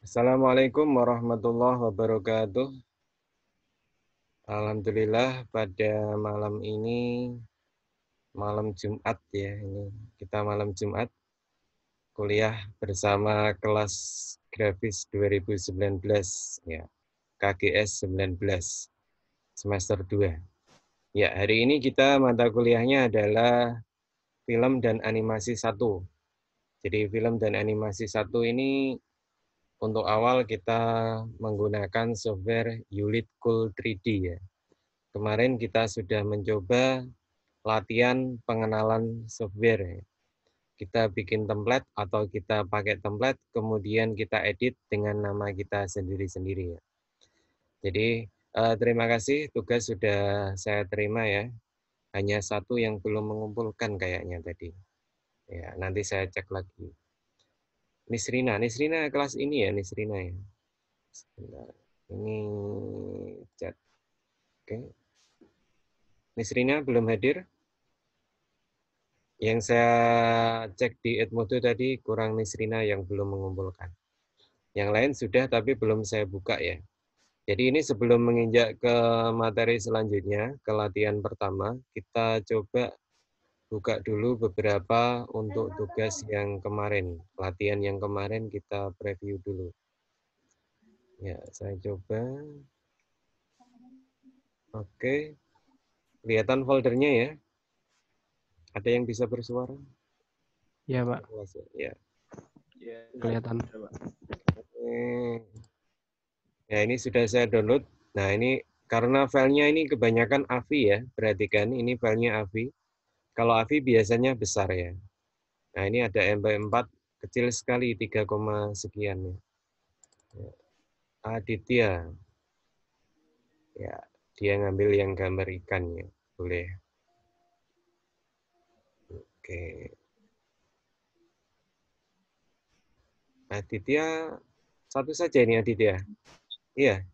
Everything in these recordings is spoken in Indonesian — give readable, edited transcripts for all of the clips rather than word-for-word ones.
Assalamualaikum warahmatullahi wabarakatuh. Alhamdulillah pada malam ini, malam Jumat ya, ini kita malam Jumat kuliah bersama kelas grafis 2019 ya, KGS 19 semester 2. Ya, hari ini kita mata kuliahnya adalah film dan animasi 1. Jadi film dan animasi 1 ini untuk awal kita menggunakan software Ulit Cool 3D ya. Kemarin kita sudah mencoba latihan pengenalan software. Kita bikin template atau kita pakai template, kemudian kita edit dengan nama kita sendiri-sendiri. Jadi terima kasih, tugas sudah saya terima ya. Hanya satu yang belum mengumpulkan kayaknya tadi. Ya, nanti saya cek lagi. Nisrina kelas ini ya, Nisrina ya. Sebentar. Ini chat. Oke. Nisrina belum hadir. Yang saya cek di Edmodo tadi kurang Nisrina yang belum mengumpulkan. Yang lain sudah tapi belum saya buka ya. Jadi ini sebelum menginjak ke materi selanjutnya, ke latihan pertama, kita coba buka dulu beberapa untuk tugas yang kemarin. Latihan yang kemarin kita preview dulu. Ya, saya coba. Oke, kelihatan foldernya ya. Ada yang bisa bersuara? Ya, Pak. Ya. Kelihatan. Ya, ini sudah saya download. Nah, ini karena filenya ini kebanyakan AVI ya, perhatikan ini filenya AVI. Kalau AVI biasanya besar ya. Nah, ini ada MP4 kecil sekali 3, sekian ya. Aditya. Ya, dia ngambil yang gambar ikan ya. Boleh. Oke. Aditya satu saja ini Aditya. Iya.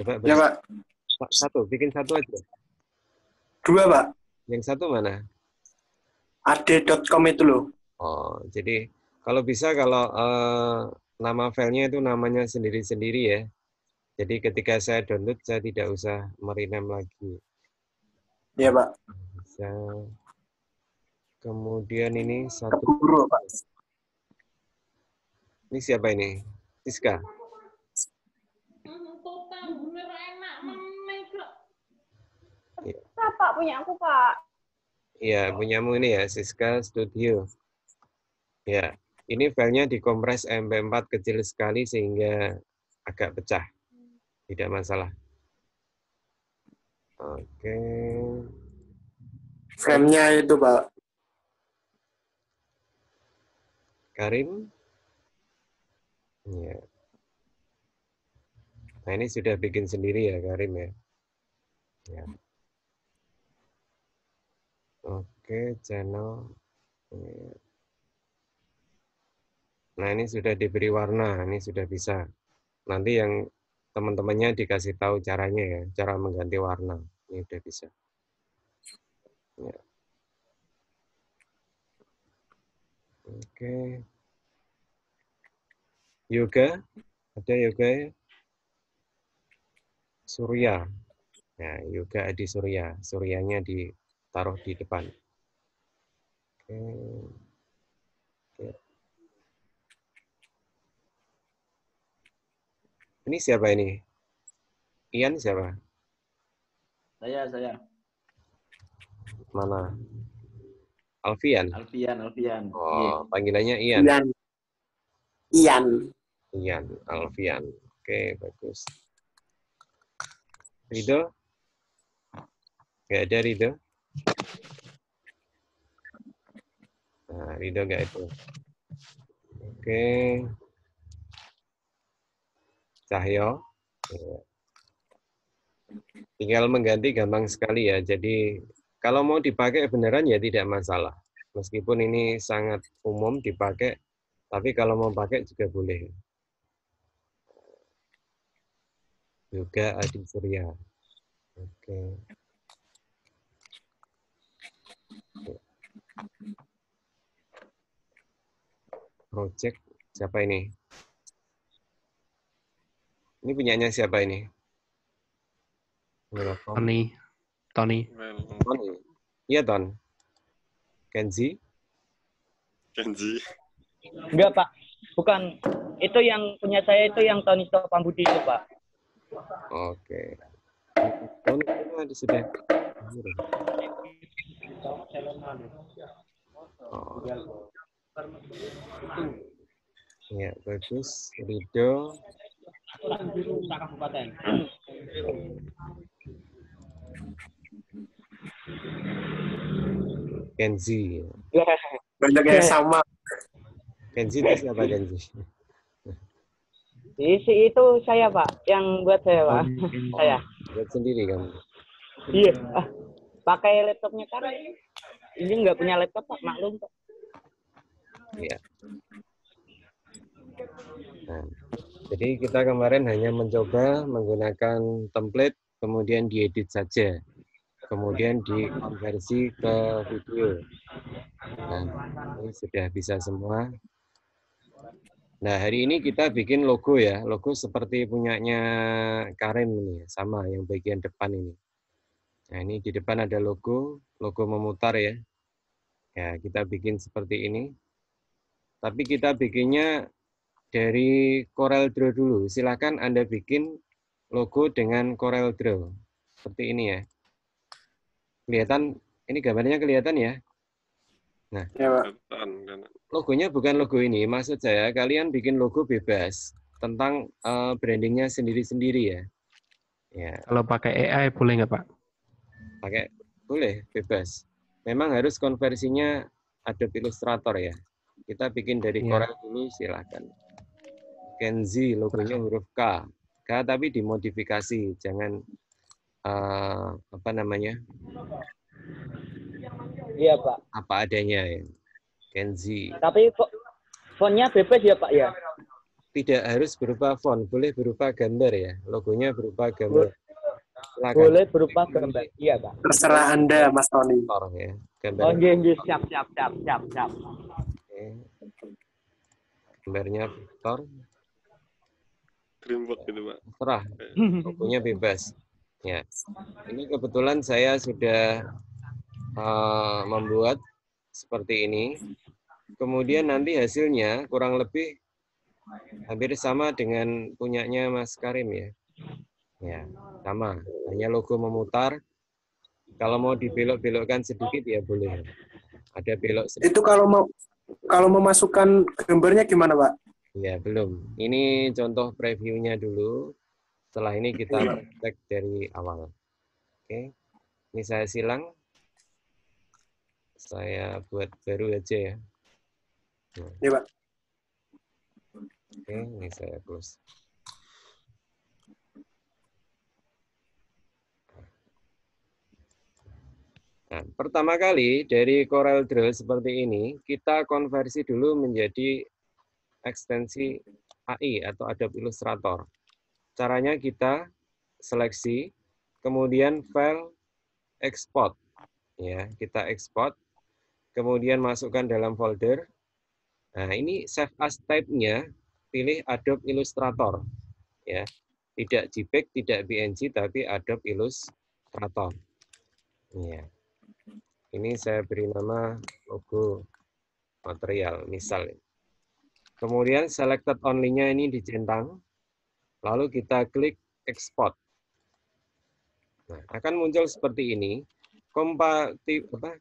Coba Ya, Pak. satu, bikin satu aja. 2, Pak. Yang satu mana? ad.com itu loh. Oh, jadi kalau bisa kalau nama filenya itu namanya sendiri-sendiri ya. Jadi ketika saya download saya tidak usah merename lagi. Iya, Pak. Bisa. Kemudian ini satu. Keburu, Pak. Ini siapa ini? Siska. Ya. Pak, punya aku, Pak. Iya, punyamu ini ya, Siska Studio. Ya, ini filenya dikompres MP4 kecil sekali sehingga agak pecah. Tidak masalah. Oke. Frame-nya itu, Pak. Karim. Ya. Nah, ini sudah bikin sendiri ya, Karim ya. Ya. Oke, channel. Ya. Nah, ini sudah diberi warna, ini sudah bisa. Nanti yang teman-temannya dikasih tahu caranya ya, cara mengganti warna. Ini sudah bisa. Ya. Oke. Yoga, ada yoga ya? Surya. Nah, yoga Adi Surya. Suryanya ditaruh di depan. Oke. Oke. Ini siapa ini? Ian siapa? Saya. Mana? Alfian. Alfian. Oh, panggilannya Ian. Ian, Alfian. Oke, bagus. Rido? Nggak ada Rido? Nah, Rido nggak itu. Oke. Cahyo. Ya. Tinggal mengganti gampang sekali ya. Jadi kalau mau dipakai beneran ya tidak masalah. Meskipun ini sangat umum dipakai, tapi kalau mau pakai juga boleh. Juga Adi Surya. Oke. Project siapa ini? Ini punyanya siapa ini? Welcome. Tony. Tony. Iya, Ton. Kenzi? Kenji. Enggak, Pak. Bukan. Itu yang punya saya itu yang Tony Pambudi itu, Pak. Oke. Tony ada sudah. Oh. Ya, bagus. Rido. Kenzi. Banyak yang sama. Kenzi itu siapa Kenzi? Isi itu saya, Pak. Yang buat saya, Pak. Saya. Buat sendiri kamu. Iya. Pakai laptopnya kan. Ini nggak punya laptop, Pak. Maklum, Pak. Iya. Nah, jadi kita kemarin hanya mencoba menggunakan template, kemudian diedit saja. Kemudian dikonversi ke video. Nah, ini sudah bisa semua. Nah, hari ini kita bikin logo ya. Logo seperti punyanya Karen ini, sama yang bagian depan ini. Nah, ini di depan ada logo memutar ya. Ya, kita bikin seperti ini. Tapi kita bikinnya dari Corel Draw dulu. Silakan Anda bikin logo dengan Corel Draw. Seperti ini ya. Kelihatan, ini gambarnya kelihatan ya? Nah, Ya, Pak. logonya bukan logo ini. Maksud saya, kalian bikin logo bebas tentang brandingnya sendiri-sendiri ya. Ya, Kalau pakai AI boleh nggak, Pak? pakai boleh, bebas. Memang harus konversinya Adobe Illustrator ya. Kita bikin dari Iya. Corel dulu, silakan. Kenzi, logonya huruf K. K tapi dimodifikasi, jangan apa namanya? Iya, Pak. Apa adanya ya. Kenzi. Tapi fontnya bebas ya, Pak, ya? Tidak harus berupa font, boleh berupa gambar ya. Logonya berupa gambar. Silakan. Boleh berupa gambar. Iya, Pak. Terserah Anda, Mas Tony. Vektor ya. Gambar. Oh, iya. Siap. Oke. Gambarnya vektor. Dreamwork gitu, Pak. Terserah. Logonya bebas. Ya. Ini kebetulan saya sudah membuat seperti ini. Kemudian nanti hasilnya kurang lebih hampir sama dengan punyanya Mas Karim ya. Ya, sama. Hanya logo memutar. Kalau mau dibelok-belokkan sedikit ya boleh. Ada belok sedikit. Itu kalau memasukkan gambarnya gimana, Pak? Ya, belum. Ini contoh previewnya dulu. Setelah ini kita praktek dari awal. Oke. Ini saya silang. Saya buat baru aja ya. Nah, Ya, Pak. oke, ini saya close. Nah, pertama kali dari Corel Draw seperti ini, kita konversi dulu menjadi ekstensi AI atau Adobe Illustrator. Caranya kita seleksi, kemudian file export. Ya, kita ekspor, kemudian masukkan dalam folder. Nah, ini save as type-nya pilih Adobe Illustrator. Ya, tidak JPEG, tidak PNG, tapi Adobe Illustrator. Ya. Ini saya beri nama logo material, misal. Kemudian selected only-nya ini dicentang, lalu kita klik export. Nah, akan muncul seperti ini.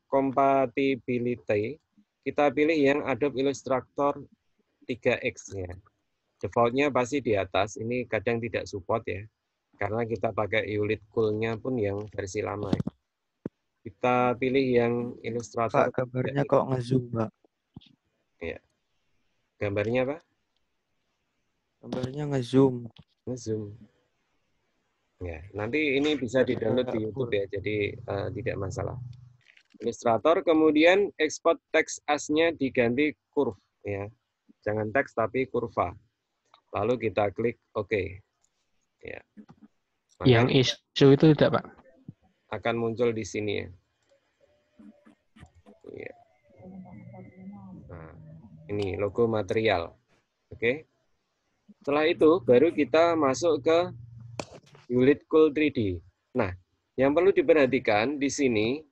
Compatibility, kita pilih yang Adobe Illustrator 3X ya. Default-nya pasti di atas, ini kadang tidak support ya. Karena kita pakai Ulit Cool-nya pun yang versi lama ya. Kita pilih yang Illustrator. Pak, gambarnya kok nge-zoom, Pak? Ya. Gambarnya apa? Gambarnya nge-zoom. Nge-zoom. Ya, nanti ini bisa di-download di YouTube ya, jadi tidak masalah. Illustrator, kemudian export text as-nya diganti curve ya. Jangan teks tapi kurva. Lalu kita klik OK. Ya. Yang isu itu tidak, Pak? Akan muncul di sini ya. Ya. Nah, ini logo material. Oke. Setelah itu baru kita masuk ke Unit Cool 3D. Nah, yang perlu diperhatikan di sini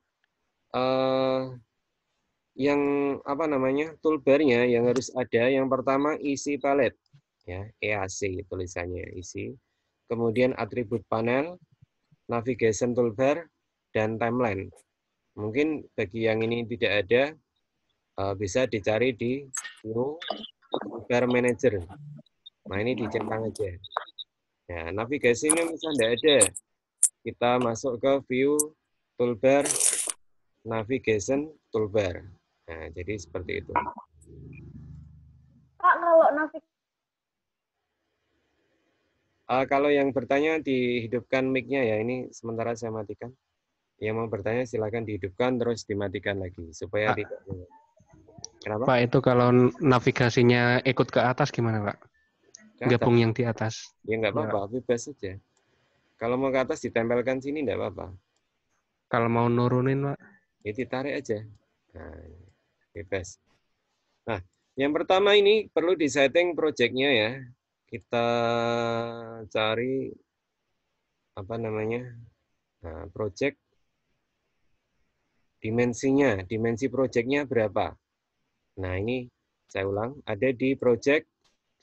yang apa namanya toolbarnya yang harus ada. Yang pertama isi palette, ya EAC tulisannya isi. Kemudian atribut panel, navigation toolbar, dan timeline. Mungkin bagi yang ini tidak ada, bisa dicari di New Toolbar Manager. Nah, ini dicentang aja. Ya, navigasi ini misalnya tidak ada. Kita masuk ke View Toolbar, Navigation Toolbar. Nah, jadi seperti itu. Pak, kalau navigasi Kalau yang bertanya dihidupkan mic-nya ya, ini sementara saya matikan. Yang mau bertanya silakan dihidupkan terus dimatikan lagi supaya Pak. tidak. Kenapa? Pak, itu kalau navigasinya ikut ke atas gimana, Pak? Ke atas? Gabung yang di atas. Ya nggak apa-apa, bebas saja. Kalau mau ke atas ditempelkan sini nggak apa-apa. Kalau mau nurunin, Pak? Ya ditarik aja. Nah, bebas. Nah, yang pertama ini perlu disetting project-nya ya. Kita cari apa namanya? Nah, project dimensinya, dimensi project-nya berapa? Nah, ini saya ulang, ada di project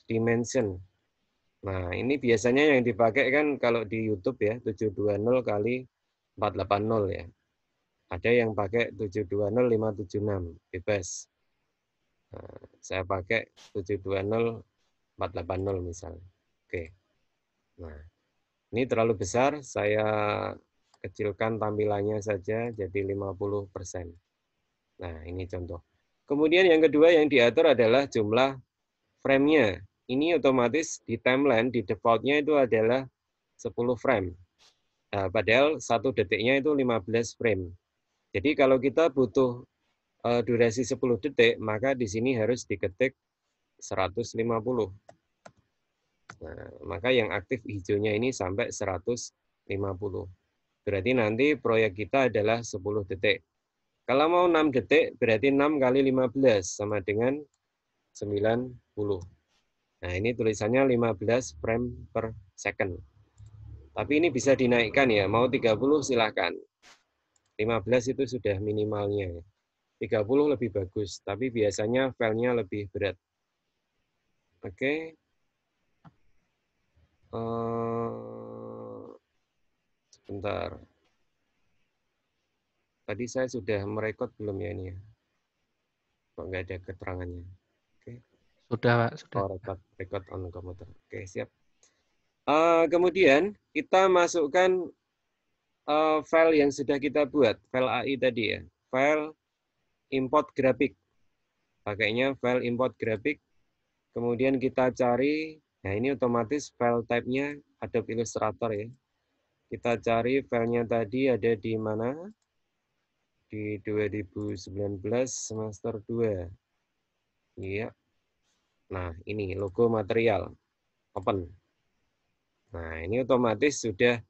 dimension. Nah, ini biasanya yang dipakai kan kalau di YouTube ya, 720 kali 480 ya. Ada yang pakai 720 576, bebas. Nah, saya pakai 720 480 misalnya. Oke. Nah, ini terlalu besar, saya kecilkan tampilannya saja jadi 50%. Nah, ini contoh. Kemudian yang kedua yang diatur adalah jumlah frame-nya. Ini otomatis di timeline, di default-nya itu adalah 10 frame. Nah, padahal 1 detiknya itu 15 frame. Jadi kalau kita butuh durasi 10 detik, maka di sini harus diketik 150. Nah, maka yang aktif hijaunya ini sampai 150. Berarti nanti proyek kita adalah 10 detik. Kalau mau 6 detik, berarti 6 kali 15 sama dengan 90. Nah, ini tulisannya 15 frame per second. Tapi ini bisa dinaikkan ya, mau 30 silahkan. 15 itu sudah minimalnya. 30 lebih bagus, tapi biasanya filenya lebih berat. Oke. Sebentar. Tadi saya sudah merekod belum ya ini ya? Kok nggak ada keterangannya? Oke. Sudah, Pak. Sudah. Oh, record on komputer. Oke, siap. Kemudian kita masukkan file yang sudah kita buat, file AI tadi ya, file import grafik. Pakainya file import grafik. Kemudian kita cari, nah ini otomatis file type-nya Adobe Illustrator ya. Kita cari filenya tadi ada di mana? Di 2019 semester 2. Iya. Nah, ini logo material. Open. Nah, ini otomatis sudah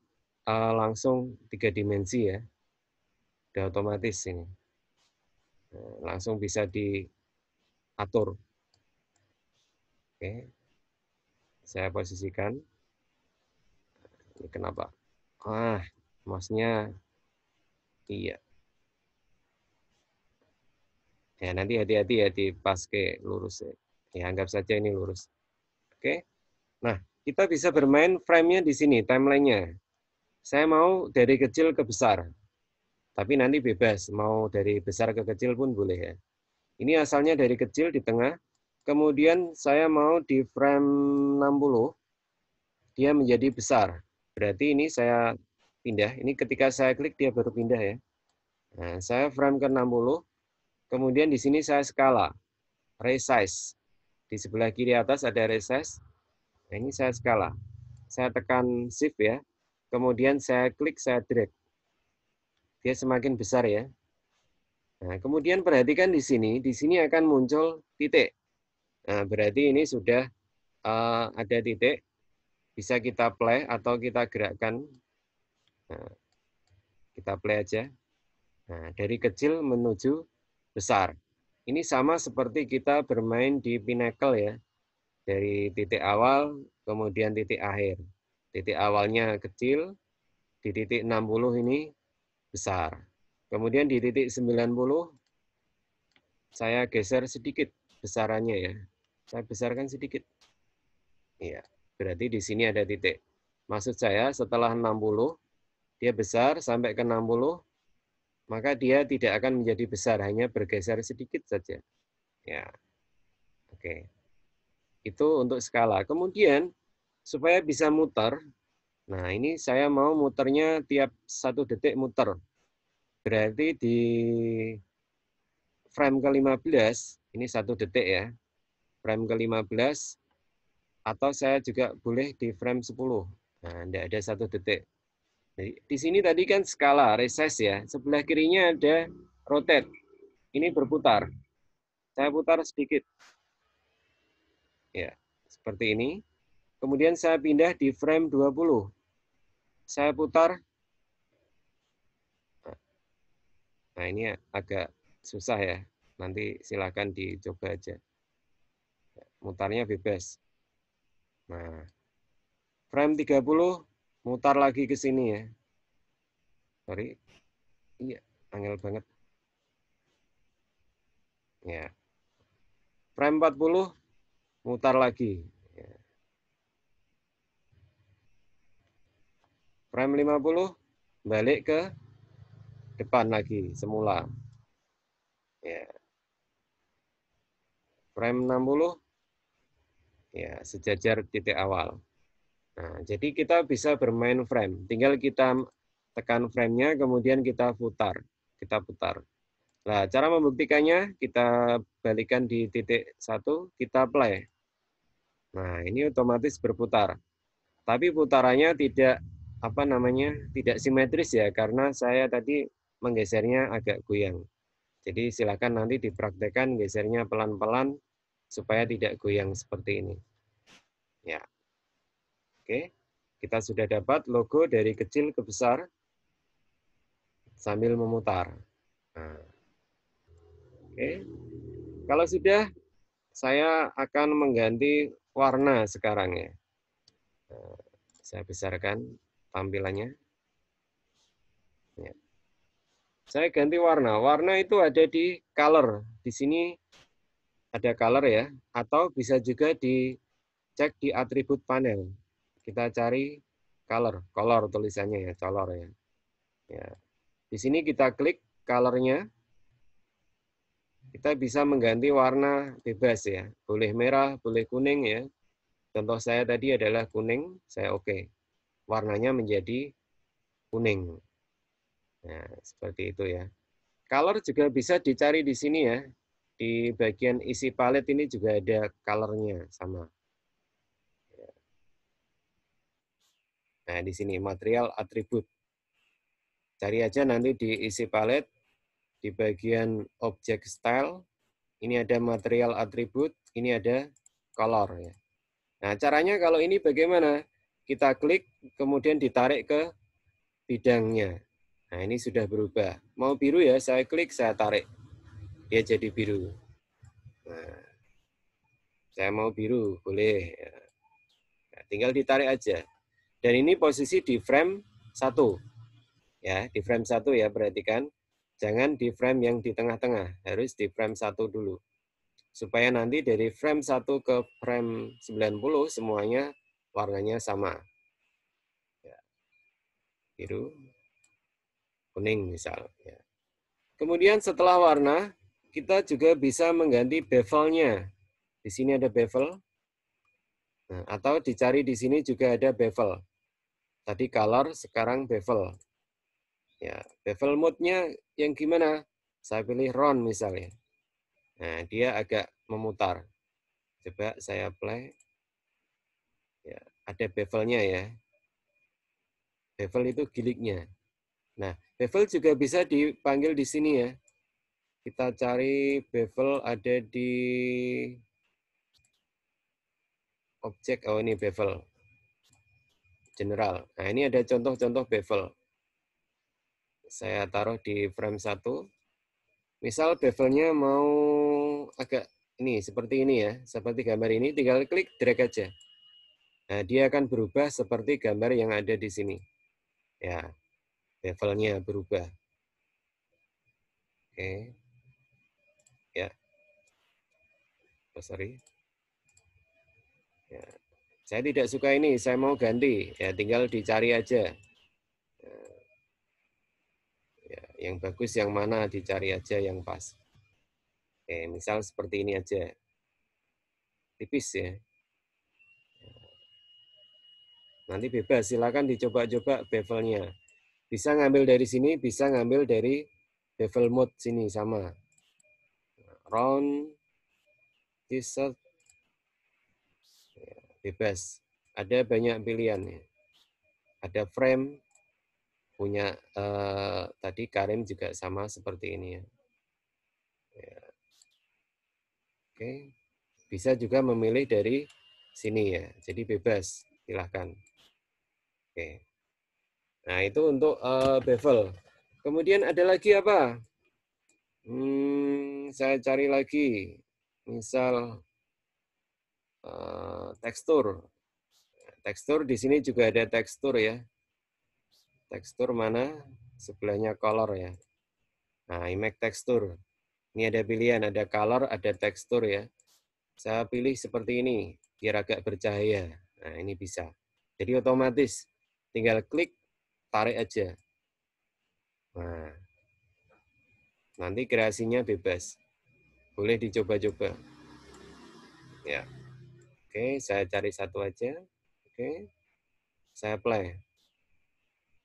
langsung 3 dimensi ya. Sudah otomatis ini. Nah, langsung bisa diatur. Oke. Saya posisikan. Ini kenapa? Mouse-nya iya. Ya, nanti hati-hati ya pas ke lurus ya. Ya, anggap saja ini lurus. Oke. Nah, kita bisa bermain frame-nya di sini, timeline-nya. Saya mau dari kecil ke besar. Tapi nanti bebas, mau dari besar ke kecil pun boleh ya. Ini asalnya dari kecil di tengah. Kemudian saya mau di frame 60, dia menjadi besar. Berarti ini saya pindah. Ini ketika saya klik dia baru pindah ya. Nah, saya frame ke 60. Kemudian di sini saya skala, resize. Di sebelah kiri atas ada resize. Nah, ini saya skala. Saya tekan shift ya. Kemudian saya klik, saya drag. Dia semakin besar ya. Nah, kemudian perhatikan di sini akan muncul titik. Nah, berarti ini sudah ada titik. Bisa kita play atau kita gerakkan. Nah, kita play aja. Nah, dari kecil menuju besar. Ini sama seperti kita bermain di Pinnacle ya. Dari titik awal, kemudian titik akhir. Titik awalnya kecil, di titik 60 ini besar. Kemudian di titik 90, saya geser sedikit besarannya ya. Saya besarkan sedikit. Iya, berarti di sini ada titik. Maksud saya setelah 60, dia besar sampai ke 60, maka dia tidak akan menjadi besar, hanya bergeser sedikit saja. Ya, oke. Itu untuk skala. Kemudian, supaya bisa muter, nah ini saya mau muternya tiap 1 detik muter. Berarti di frame ke-15, ini 1 detik ya, frame ke-15, atau saya juga boleh di frame 10. Nah, tidak ada 1 detik. Di sini tadi kan skala, resize ya. Sebelah kirinya ada rotate. Ini berputar. Saya putar sedikit. Ya, seperti ini. Kemudian saya pindah di frame 20. Saya putar. Nah, ini agak susah ya. Nanti silakan dicoba aja. Mutarnya bebas. Nah, frame 30 mutar lagi ke sini ya. Sorry. Iya, angel banget. Ya. Frame 40 mutar lagi. Ya. Frame 50 balik ke depan lagi semula. Ya. Frame 60 ya sejajar titik awal. Nah, jadi kita bisa bermain frame. Tinggal kita tekan frame-nya, kemudian kita putar. Nah, cara membuktikannya, kita balikan di titik 1, kita play. Nah, ini otomatis berputar. Tapi putarannya tidak tidak simetris ya, karena saya tadi menggesernya agak goyang. Jadi silakan nanti dipraktekkan gesernya pelan-pelan supaya tidak goyang seperti ini. Ya. Oke, kita sudah dapat logo dari kecil ke besar sambil memutar. Nah, oke, kalau sudah, saya akan mengganti warna sekarang ya. Nah, saya besarkan tampilannya. Ya. Saya ganti warna. Warna itu ada di color. Di sini ada color ya, atau bisa juga dicek di atribut panel. Kita cari color tulisannya ya, color ya. Ya. Di sini kita klik color-nya. Kita bisa mengganti warna bebas ya. Boleh merah, boleh kuning ya. Contoh saya tadi adalah kuning, saya oke. Warnanya menjadi kuning. Nah, seperti itu ya. Color juga bisa dicari di sini ya. Di bagian isi palet ini juga ada color-nya sama. Nah, di sini material atribut. Cari aja nanti di isi palet, di bagian object style, ini ada material atribut, ini ada color. Ya. Nah, caranya kalau ini bagaimana? Kita klik, kemudian ditarik ke bidangnya. Nah, ini sudah berubah. Mau biru ya, saya klik, saya tarik. Dia jadi biru. Nah, saya mau biru, boleh. Nah, tinggal ditarik aja. Dan ini posisi di frame 1. Ya, di frame 1 ya, perhatikan. Jangan di frame yang di tengah-tengah, harus di frame 1 dulu. Supaya nanti dari frame 1 ke frame 90 semuanya warnanya sama. Ya. Biru, kuning misal. Ya. Kemudian setelah warna, kita juga bisa mengganti bevel-nya. Di sini ada bevel. Nah, atau dicari di sini juga ada bevel. Tadi color, sekarang bevel. Ya, bevel mode-nya yang gimana? Saya pilih round misalnya. Nah, dia agak memutar. Coba saya play. Ya, ada bevelnya ya. Bevel itu giliknya. Nah, bevel juga bisa dipanggil di sini ya. Kita cari bevel ada di objek. Oh, ini bevel. General. Nah, ini ada contoh-contoh bevel. Saya taruh di frame 1. Misal bevelnya mau agak ini seperti ini ya, seperti gambar ini, tinggal klik drag aja. Nah, dia akan berubah seperti gambar yang ada di sini. Ya, bevelnya berubah. Oke. Ya. Oh, sorry. Ya. Saya tidak suka ini, saya mau ganti. Ya, tinggal dicari aja. Ya, yang bagus yang mana, dicari aja yang pas. Oke, misal seperti ini aja. Tipis ya. Nanti bebas, silakan dicoba-coba bevelnya. Bisa ngambil dari sini, bisa ngambil dari bevel mode sini sama. Round, t-shirt, bebas. Ada banyak pilihan ya. Ada frame, punya tadi Karim juga sama seperti ini ya. Oke, bisa juga memilih dari sini ya. Jadi bebas, silahkan. Oke. Nah itu untuk bevel. Kemudian ada lagi apa? Saya cari lagi, misal tekstur. Tekstur di sini juga ada tekstur ya. Tekstur mana? Sebelahnya color ya. Nah, image tekstur. Ini ada pilihan, ada color, ada tekstur ya. Saya pilih seperti ini, biar agak bercahaya. Nah, ini bisa. Jadi otomatis, tinggal klik, tarik aja. Nah, nanti kreasinya bebas. Boleh dicoba-coba. Ya. Oke, saya cari satu aja. Oke, saya play.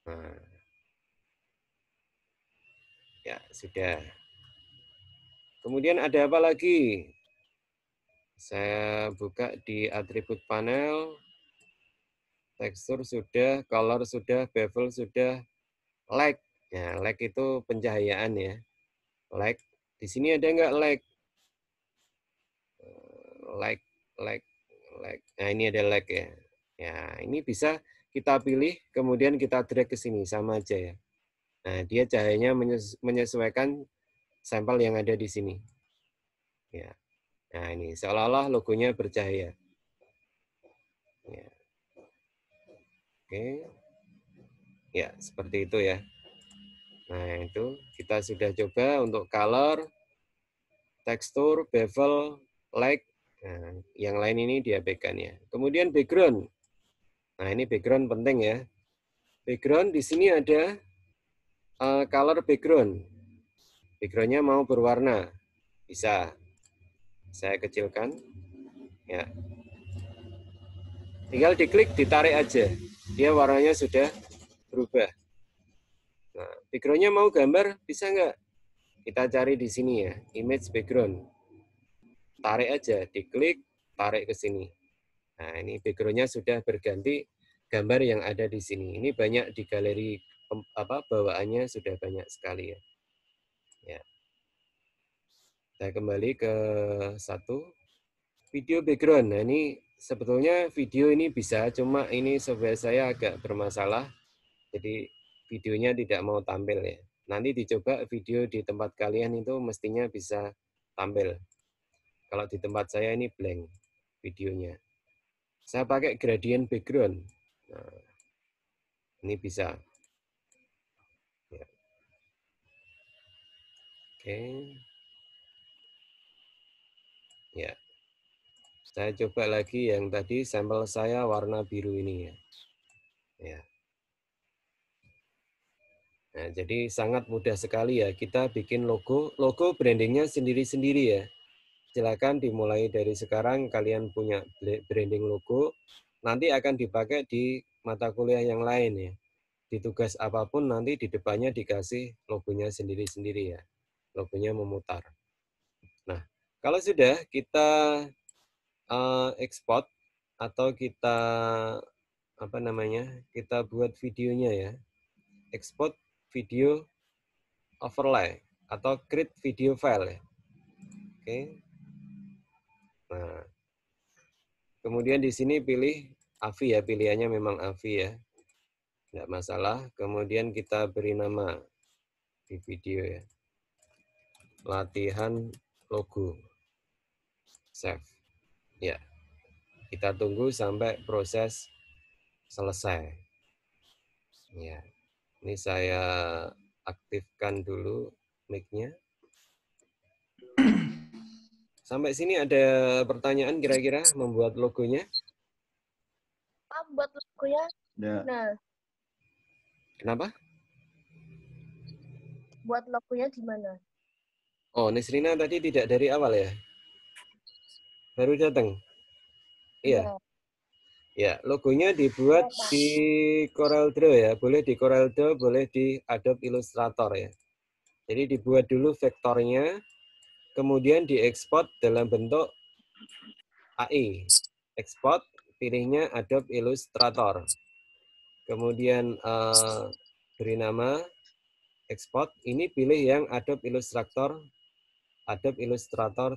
Nah, ya, sudah. Kemudian ada apa lagi? Saya buka di atribut panel. Tekstur sudah, color sudah, bevel sudah, light. Ya, light itu pencahayaan ya. Light. Di sini ada nggak light? Light. Nah, ini ada light ya. Ya, ini bisa kita pilih, kemudian kita drag ke sini, sama aja ya. Nah, dia cahayanya menyesuaikan sampel yang ada di sini. Ya. Nah, ini seolah-olah logonya bercahaya. Ya. Oke. Ya, seperti itu ya. Nah, itu kita sudah coba untuk color, tekstur, bevel, light. Nah, yang lain ini diabaikan ya. Kemudian background. Nah, ini background penting ya. Background di sini ada color background. Backgroundnya mau berwarna. Bisa. Saya kecilkan. Ya. Tinggal diklik, ditarik aja. Dia warnanya sudah berubah. Nah, backgroundnya mau gambar, bisa nggak? Kita cari di sini ya, image background. Tarik aja, diklik, tarik ke sini. Nah, ini backgroundnya sudah berganti gambar yang ada di sini. Ini banyak di galeri bawaannya sudah banyak sekali ya. Ya. Saya kembali ke satu video background. Nah, ini sebetulnya video ini bisa, cuma ini software saya agak bermasalah. Jadi videonya tidak mau tampil ya. Nanti dicoba video di tempat kalian itu mestinya bisa tampil. Kalau di tempat saya ini blank videonya. Saya pakai gradient background. Nah, ini bisa. Ya. Oke. Ya. Saya coba lagi yang tadi sampel saya warna biru ini ya. Ya. Nah, jadi sangat mudah sekali ya kita bikin logo. Logo brandingnya sendiri-sendiri ya. Silakan dimulai dari sekarang kalian punya branding logo. Nanti akan dipakai di mata kuliah yang lain ya. Di tugas apapun nanti di depannya dikasih logonya sendiri-sendiri ya. Logonya memutar. Nah, kalau sudah kita export atau kita kita buat videonya ya. Export video overlay atau create video file ya. Oke. Nah, kemudian di sini pilih AVI ya, pilihannya memang AVI ya. Tidak masalah. Kemudian kita beri nama di video ya. Latihan logo. Save. Ya, kita tunggu sampai proses selesai. Ya, ini saya aktifkan dulu mic-nya. Sampai sini ada pertanyaan kira-kira membuat logonya? Pak, buat logonya. Ya. Nah, Kenapa? buat logonya gimana? Oh, Nisrina tadi tidak dari awal ya? Baru datang? Iya. Ya, logonya dibuat di CorelDRAW ya. Boleh di CorelDRAW, boleh di Adobe Illustrator ya. Jadi dibuat dulu vektornya, kemudian diekspor dalam bentuk AI. Export, pilihnya Adobe Illustrator. Kemudian beri nama export. Ini pilih yang Adobe Illustrator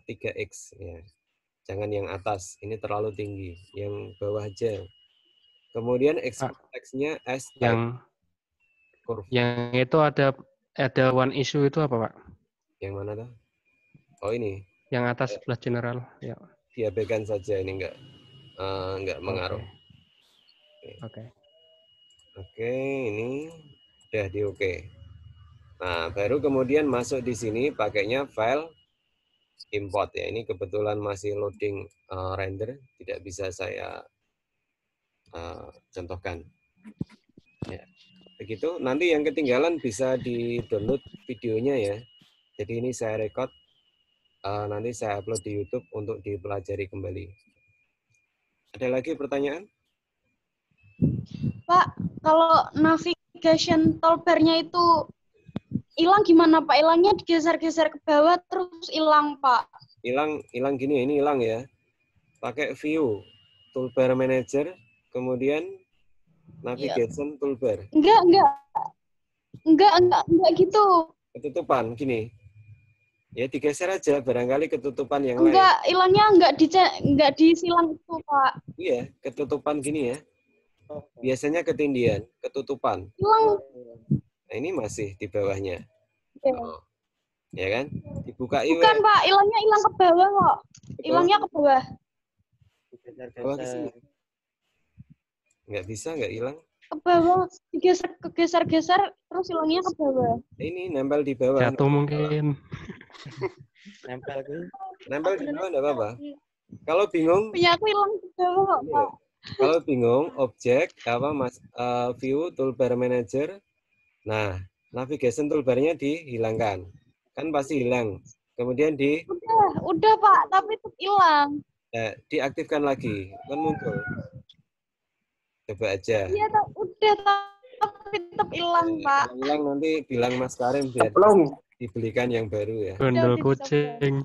3X ya. Jangan yang atas, ini terlalu tinggi. Yang bawah aja. Kemudian export teksnya as type. Yang itu ada one issue itu apa, Pak? Yang mana tuh? Oh ini. Yang atas sebelah general. Ya. Diabaikan saja, ini enggak mengaruh. Oke, ini udah di oke. Nah, baru kemudian masuk di sini pakainya file import ya. Ini kebetulan masih loading render, tidak bisa saya contohkan. Ya. Begitu, nanti yang ketinggalan bisa di-download videonya ya. Jadi ini saya record, nanti saya upload di YouTube untuk dipelajari kembali. Ada lagi pertanyaan? Pak, kalau navigation toolbar-nya itu hilang gimana Pak? Hilangnya digeser-geser ke bawah terus hilang Pak. Hilang gini, ini hilang ya. Pakai view, toolbar manager, kemudian navigation toolbar. Enggak gitu. Ketutupan gini. Ya digeser aja, barangkali ketutupan yang lain. Hilangnya enggak disilang itu Pak. Iya, ketutupan gini ya. Biasanya ketindihan, ketutupan. Hilang. Nah, ini masih di bawahnya. Ya. Oh. Ya kan? Dibuka Bukan Pak, hilangnya hilang ke bawah kok. Hilangnya ke bawah. Bawah ke sini. Nggak bisa, nggak hilang. Ke bawah, geser-geser terus hilangnya ke bawah. Ini nempel di bawah. Jatuh mungkin. Nempel di bawah nggak apa-apa. Kalau bingung, punya aku hilang ke bawah kok Pak. Kalau bingung, objek view toolbar manager. Nah, navigation toolbarnya dihilangkan. Kan pasti hilang. Kemudian Udah Pak, tapi tetap hilang. Diaktifkan lagi, kan muncul. Coba aja. Iya, udah tapi tetap hilang Pak. Hilang nanti bilang Mas Karim biar dibelikan yang baru ya. Gondol kucing.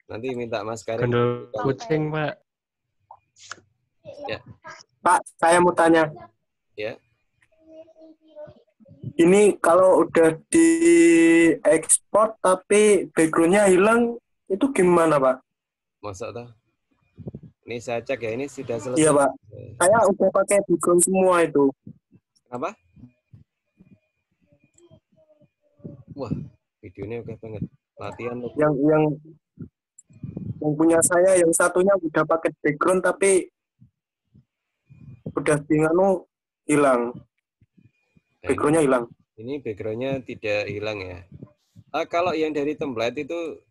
Nanti minta Mas Karim. Gondol kucing Pak. Ya. Pak, saya mau tanya. Ya. Ini kalau udah diekspor tapi background-nya hilang, itu gimana Pak? Masa toh? Ini saya cek ya, ini sudah selesai. Iya Pak. Saya udah pakai background semua itu. Apa? Wah, videonya oke banget. Latihan loh. Yang punya saya, yang satunya udah pakai background tapi udah hilang. Background-nya hilang. Ini background-nya tidak hilang ya. Kalau yang dari template itu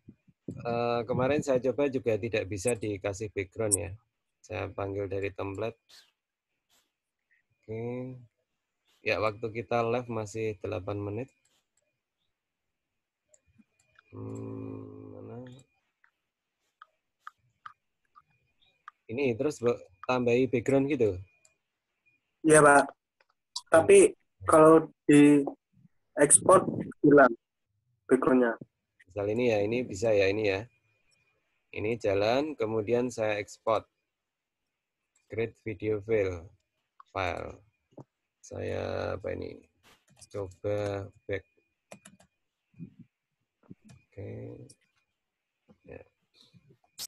kemarin saya coba juga tidak bisa dikasih background ya. Saya panggil dari template. Oke. Ya, waktu kita live masih 8 menit. Mana? Ini terus tambahi background gitu. Iya Pak. Tapi kalau di ekspor hilang background-nya. Misal ini ya, ini bisa ya, ini ya. Ini jalan, kemudian saya ekspor. Create video file. Saya apa ini? Coba back. Oke. Ya.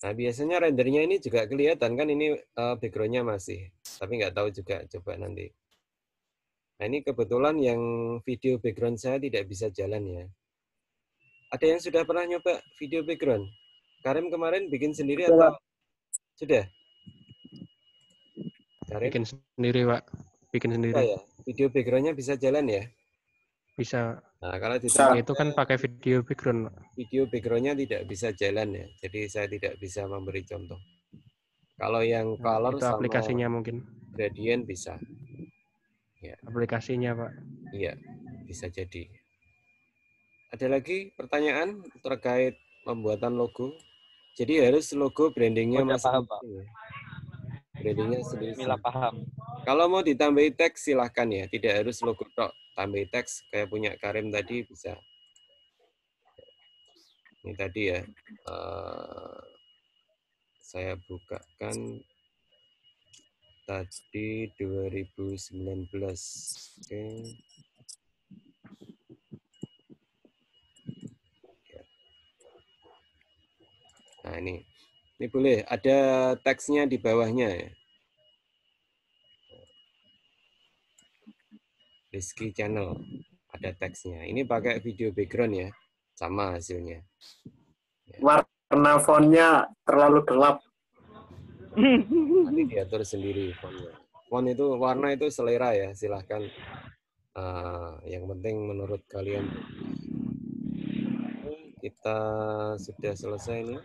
Nah, biasanya rendernya ini juga kelihatan kan ini background-nya masih. Tapi nggak tahu juga, coba nanti. Nah, ini kebetulan yang video background saya tidak bisa jalan ya. Ada yang sudah pernah nyoba video background? Karim kemarin bikin sendiri Sudah, atau sudah? Karim? Bikin sendiri, Pak. Bikin Bisa sendiri. ya? Video background-nya bisa jalan ya? Bisa. Nah, kalau Bisa. Itu kan pakai video background, Pak. video background-nya tidak bisa jalan ya. Jadi saya tidak bisa memberi contoh. Kalau yang Nah, color itu sama aplikasinya mungkin. gradient bisa. Aplikasinya, Pak. Iya, bisa jadi. Ada lagi pertanyaan terkait pembuatan logo? Jadi harus logo brandingnya Udah paham, Pak. masing-masing ya. Brandingnya sendiri. Mila paham. Kalau mau ditambahi teks silahkan ya, tidak harus logo tok. Tambahi teks kayak punya Karim tadi bisa. Ini tadi ya, saya bukakan tadi 2019. Oke. Nah ini boleh ada teksnya di bawahnya ya. Rizky Channel ada teksnya. Ini pakai video background ya, sama hasilnya. Warna fontnya terlalu gelap. Nanti diatur sendiri fontnya. Font itu warna itu selera ya, silahkan. Yang penting menurut kalian. Kita sudah selesai nih.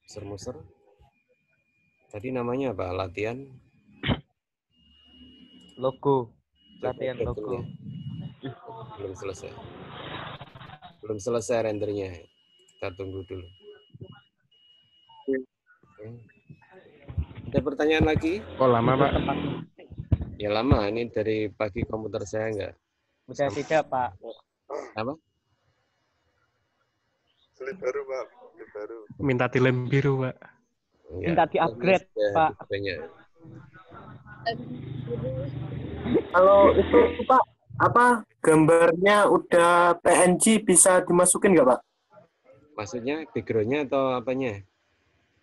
Muser-muser. Tadi namanya apa? Latihan. Logo. Coba Latihan logo. ya. Belum selesai. Belum selesai rendernya. Kita tunggu dulu. Oke. Ada pertanyaan lagi? Oh, lama, Pak. Ya lama. Ini dari pagi komputer saya enggak. Udah tidak, Pak. Apa? Slip baru, Pak. Slip baru. Minta dilem biru, Pak. Enggak. Minta di-upgrade, Sudah Pak. banyak. Kalau itu Pak, apa gambarnya udah PNG bisa dimasukin nggak Pak? Maksudnya background-nya atau apanya?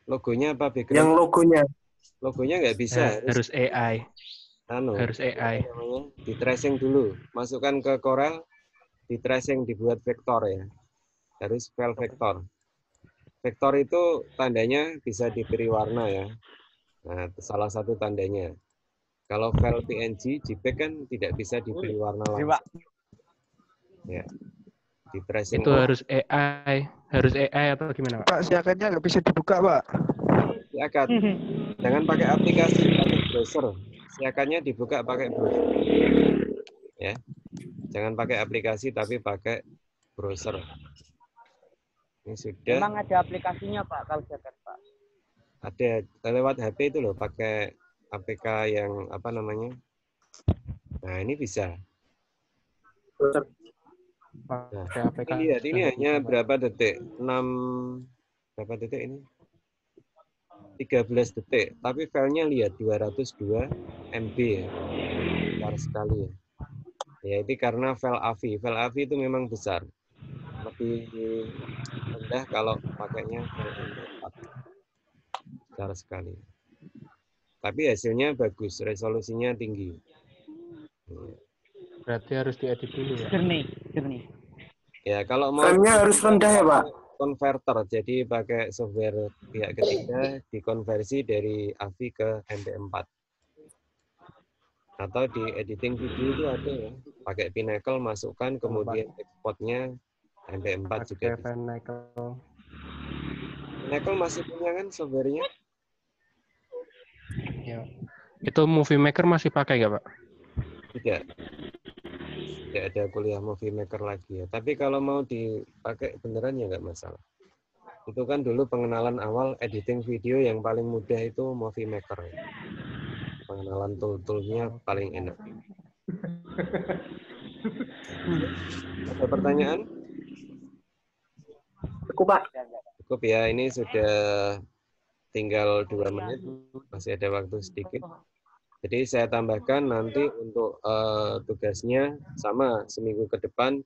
Logonya apa background? Yang logonya. Logonya nggak bisa. Harus AI. Harus AI. Di tracing dulu. Masukkan ke Corel, di tracing dibuat vektor ya. Harus file vektor. Vektor itu tandanya bisa diberi warna ya. Nah, salah satu tandanya. Kalau file PNG, JPEG kan tidak bisa diberi warna langsung. Ya. Di tracing Itu harus AI. Harus AI atau gimana, Pak? Pak, siakannya nggak bisa dibuka, Pak. siakan. Jangan pakai aplikasi, pakai browser. Siakannya dibuka pakai browser. Ya. Jangan pakai aplikasi tapi pakai browser. Ini sudah. Memang ada aplikasinya, Pak, kalau siakan, Pak. Ada lewat HP itu loh, pakai APK yang apa namanya? Nah, ini bisa. Nah, ini lihat, ini hanya berapa detik? 6 berapa detik ini? 13 detik. Tapi filenya lihat 202 MB ya. Besar sekali ya. Ya, itu karena file AVI. File AVI itu memang besar. Lebih rendah kalau pakainya file MP4. Besar sekali. Tapi hasilnya bagus, resolusinya tinggi. Berarti harus diedit dulu, Pak. Jernih. Ya, kalau mau Frame-nya harus rendah ya, Pak? Converter, jadi pakai software pihak ketiga dikonversi dari AVI ke MP4. Atau di editing video itu ada ya, pakai Pinnacle masukkan, kemudian ekspornya MP4 juga bisa. Pinnacle masih punya kan softwarenya? Ya. Itu Movie Maker masih pakai nggak, Pak? Tidak. Tidak ada kuliah Movie Maker lagi ya. Tapi kalau mau dipakai beneran ya nggak masalah. Itu kan dulu pengenalan awal editing video yang paling mudah itu Movie Maker. Pengenalan tool-toolnya paling enak. Ada pertanyaan? Cukup, Pak. Cukup ya, ini sudah tinggal 2 menit, masih ada waktu sedikit. Jadi saya tambahkan nanti untuk tugasnya sama seminggu ke depan,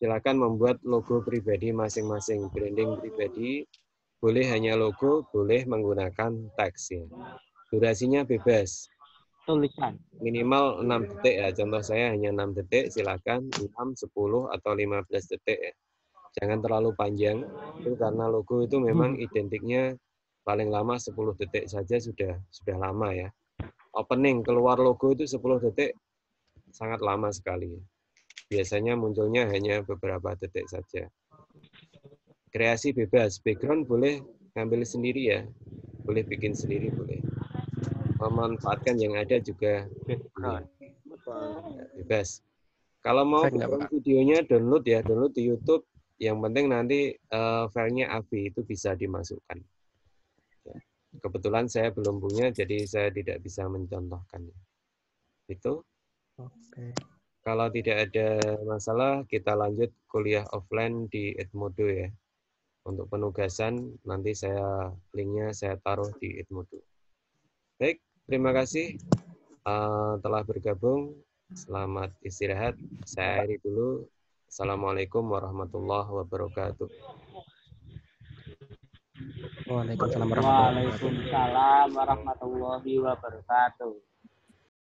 silakan membuat logo pribadi masing-masing, branding pribadi, boleh hanya logo, boleh menggunakan teks ya. Durasinya bebas. Tulisan. Minimal 6 detik ya, contoh saya hanya 6 detik, silakan 6, 10, atau 15 detik ya. Jangan terlalu panjang, itu karena logo itu memang identiknya paling lama 10 detik saja sudah lama ya. Opening keluar logo itu 10 detik sangat lama sekali. Biasanya munculnya hanya beberapa detik saja. Kreasi bebas, background boleh ngambil sendiri ya, boleh bikin sendiri boleh. Memanfaatkan yang ada juga boleh. Ya, bebas. Kalau mau Cek nggak, background videonya download ya, download di YouTube. Yang penting nanti filenya AV itu bisa dimasukkan. Ya. Kebetulan saya belum punya, jadi saya tidak bisa mencontohkannya. Itu. Oke. Kalau tidak ada masalah, kita lanjut kuliah offline di Edmodo ya. Untuk penugasan, nanti linknya saya taruh di Edmodo. Baik, terima kasih telah bergabung. Selamat istirahat. Saya akhiri dulu. Assalamualaikum warahmatullahi wabarakatuh. Waalaikumsalam warahmatullahi wabarakatuh. Waalaikumsalam warahmatullahi wabarakatuh.